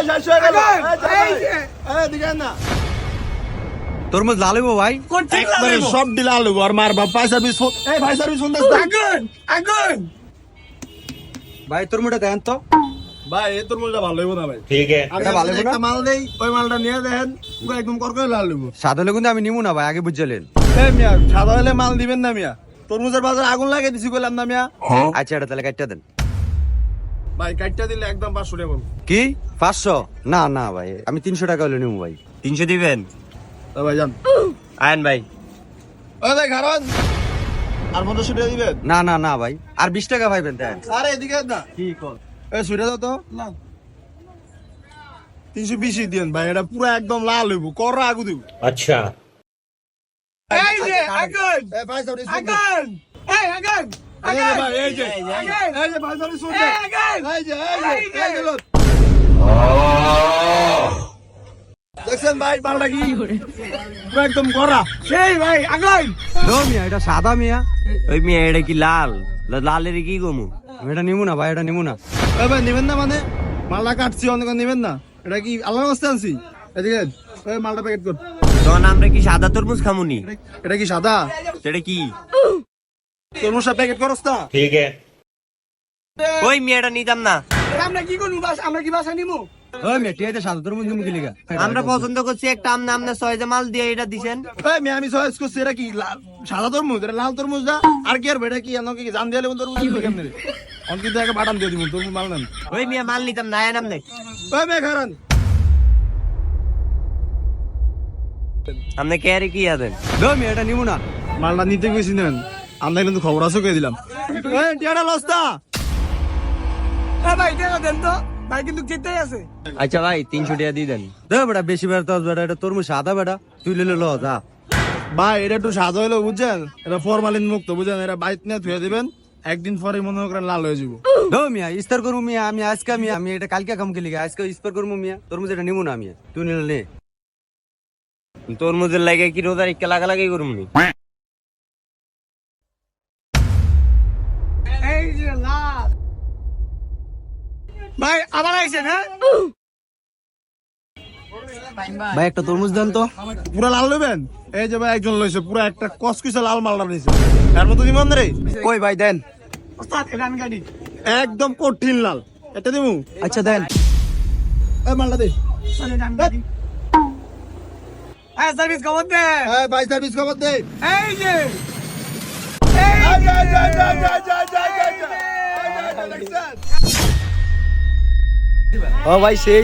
শেষ হয়ে গেল। এই দিকেন না। তরমুজ লাল হইবো ভাই? একবারে সব ডিলা লইব আর মার বাপ ভাই সার্ভিস ফোন। এই ভাই সার্ভিস ফোন দাও। আগুন ভাই তরমুজটা দেন তো। ভাই এই তরমুজটা ভালো হইব না ভাই। ठीक है। আমি ভালো হইবো না? একটা মাল দেই, ওই মালটা নিয়ে দেখেন পুরো একদম করকরে লাল হইব। সাদা হলে কিন্তু আমি নিমু না ভাই, আগে বুঝলেন। এই মিয়া সাদা হলে মাল দিবেন না মিয়া। তরমুজের বাজারে আগুন লাগিয়ে দিছি কইলাম না মিয়া। আচ্ছা এটা তাহলে কাটটা দেন। ভাই কাটটা দিলে একদম 500 টাকা পাবো। কি 500? না না ভাই, আমি 300 টাকা হলে নিমু ভাই। 300 দিবেন? তো ভাই যান। আয়ন ভাই। ওই ভাই খারান। আর 500 টাকা দিবেন? না না না ভাই, আর 20 টাকা পাইবেন দেন। আরে এদিকে না। কি কর? এই সুইটা দাও তো। না 320 দিন ভাই, এটা পুরো একদম লাল হইব, কররা আগু দিব। अच्छा। এই যে আগুন এই ভাই সার্ভিস ফোন। আগুন এই আগুন এই যে ভাই এই যে এই যে ভাই সার্ভিস ফোন। এই যে এই যে লোক। দেখছেন ভাই মালটা কি পুরো একদম কররা। সেই ভাই আগুন নো মিয়া, এটা সাদা মিয়া। ওই মেয়ে এটা কি লাল? লালের কি গমু? আমি এটা নিমু না ভাই, এটা নিমু না। এই ভাই নেবেন না মানে? মালটা কাটছি অনেক নেবেন না? এটা কি আলাদা অবস্থা আনছি? এদিকে এই মালটা প্যাকেট কর। তখন আমরা কি সাদা তরমুজ খামুনি? এটা কি সাদা? সেটা কি? তরমুজটা প্যাকেট করস না? ठीक है। ওই মেয়েটা নিতাম না। আমরা কি করব বাস আমরা কি বাসা নিমু ওই মিয়া টিয়াতে সাদা তরমুজ নিমু কি লিগা? আমরা পছন্দ করছি একটা আমনা সয়েজে মাল দিয়ে এটা দিছেন। এই মেয়ে আমি চয়েস করছি, এটা কি সাদা তরমুজ? এটা লাল তরমুজ না? আর কি আর এটা কি কি জান দিয়ে লেবুন তরমুজ কেমনে রে? অন কিন্তু একটা বাটাম দিয়ে দিব, তরমুজ মাল নেন। ওই মেয়ে মাল নিতাম না, আয়ন আমনে। ওই মেয়ে খারান। আমনে কে আর কি আছেন? নো মিয়া, এটা নিমু না। মালটা নিতে গেছি নেন, আমরা কিন্তু খবর আছে কে দিলাম। এই টিয়াটা লস্তা। ভাই টাকা দেন তো ভাই কিন্তু জিততেই আছে আচ্ছা ভাই 300 টাকা দিয়ে দেন। দে বেটা, বেশি বেটা তো বেটা, এটা তরমুজ সাদা বেটা, তুই লইলে ল যা। ভাই এটা একটু সাদা হইলো বুঝছেন, এটা ফরমালিন মুক্ত বুঝছেন, এটা বাইক নিয়ে ধুয়ে দিবেন, একদিন পরে মনে করেন লাল হয়ে যাব। নো মিয়া, ইস্তার করবো মিয়া, আমি আজকে মিয়া, আমি এটা কালকে কাম কি লিগা, আজকে ইস্তার করবো মিয়া, তরমুজ এটা নিমু না মিয়া, তুই নিলে নে। তরমুজের লাগে কি রোজার ইক্কা লাগালাগি করুমনি? এই যে লাল ভাই আবার আইছেন হ্যাঁ ভাই একটা তরমুজ দেন তো। পুরা লাল নেবেন? এই যে ভাই একজন লইছে পুরো একটা কসকসে লাল মালটা নিছে, এর মতো দিবেন রে? কই ভাই দেন। ওস্তাদ এটা আমি গাড়ি একদম কঠিন লাল, এটা দিমু। আচ্ছা দেন। এই মালটা দে। চলে যান গাড়ি হ্যাঁ সার্ভিস খবর দে এই ভাই সার্ভিস খবর দে। এই যে ও ভাই সেই